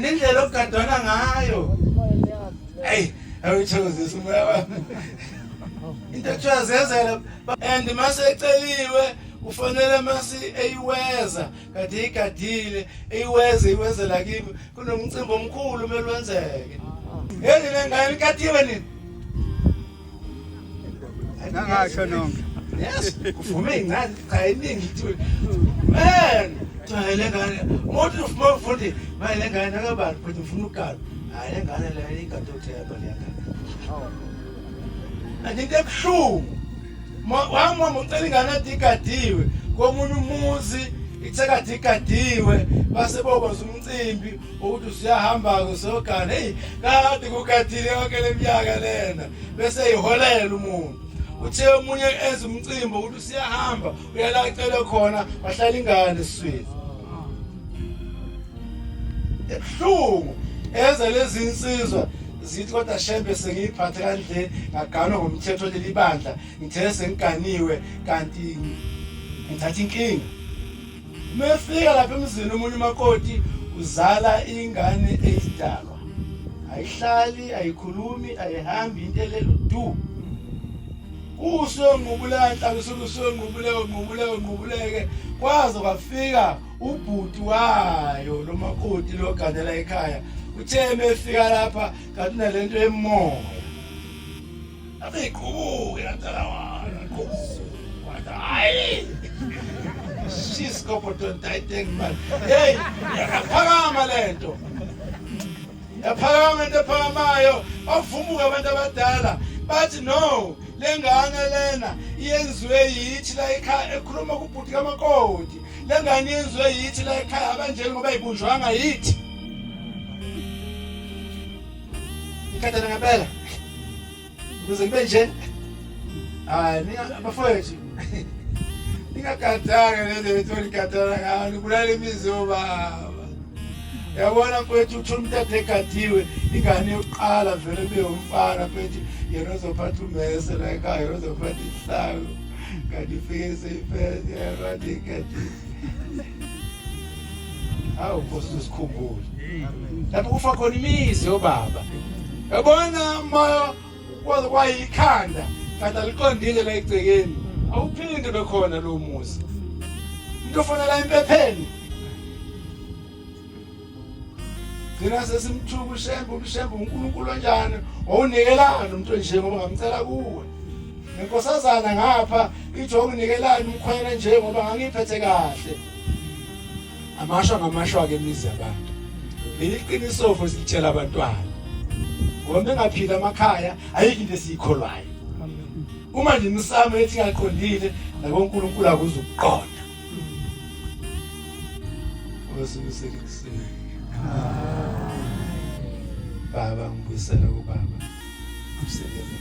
nendlela okugadwana ngayo hey awuthokozisa umoya wami into ethwazezela and mase eceliwe ufanele mase eyiweza kade igadile iwezela kimi kunomcimbi omkhulu kumele wenzeke yini lengane ikatiwe nini Nangasho nonke. yes kuvume ingane cha iningi kuthi man tshayele ngane umuntu ufuna ufundi mayile ngane akabantu futhi ufuna ukugala hayi lengane le ikade utheba leyakhe andinte ebuhlungu wami ucela ingane ade igadiwe komunye umuzi ithekade igadiwe base bokwenza umcimbi ukuthi usiyahamba-ke usiyogana hey kade kugadile yonke leminyaka lena bese iholela umuntu uthe omunye enza umcimbi ukuthi usiyahamba uyala icele khona wahlala ingane esiswini ebuhlungu eza lezi insizwa zithi kodwa shembe sengiyiphathe kanje ngaganwa ngomthetho leli bandla ngithe sengiganiwe kanti ngithatha inkinga mefika lapha emzini umunye umakoti uzala ingane eyidalwa ayihlali ayikhulumi ayihambi into elelo du usongqubuleka usongqubuleke kwaze kwafika ubhuti wayo lo makoti lo gadela ekhaya uthe mefika lapha kanti nalento emoya abequbuke lantala wana kwathi hayi she's kopoton tighten man hey yaphakama lento yaphakama into ephakamayo bavumuka abantu abadala bathi no lengane lena iyenziwe yithi la ekhaya ekhuluma kubhuti kamakoti lengane iyenziwe yithi la ekhaya abanje ngoba ibunjwanga yithi ikhathana ngempela ukuze kube nje hayi abafowethu ningagadanga lento likhathana ngani kulale imizo baba yabona mfowethu uthola umthatha egadiwe ingane yokuqala vele kube umfana mfowethu yena uzophatha umese la ekhaya yena uzophatha isihlalo kanti ifike seyifethe yabantu igadiwe hawu nkosi usikhumbule lapho kufa khona imizi yobaba yabona moya kwaze kwayikhanda kanti aliqondile la egcekeni awuphinde bekhona lo muzi into ofana la empepheni thina sesimthuka ushembe uNkulunkulu onjani owunikelana umuntu nje ngoba ngamcela kuwe nenkosazana ngapha ijo ukunikelana umkhwela nje ngoba ngangiphethe kahle amasho ke imizi yabantu leliqiniso futhi silitshela abantwana ngoba bengaphila emakhaya ayikho into esiyikholwayo uma nje imisamo ethi ngaqondile nakoNkulunkulu akuzukuqonda osekusele baba ngibuyisela kubaba umsebenzi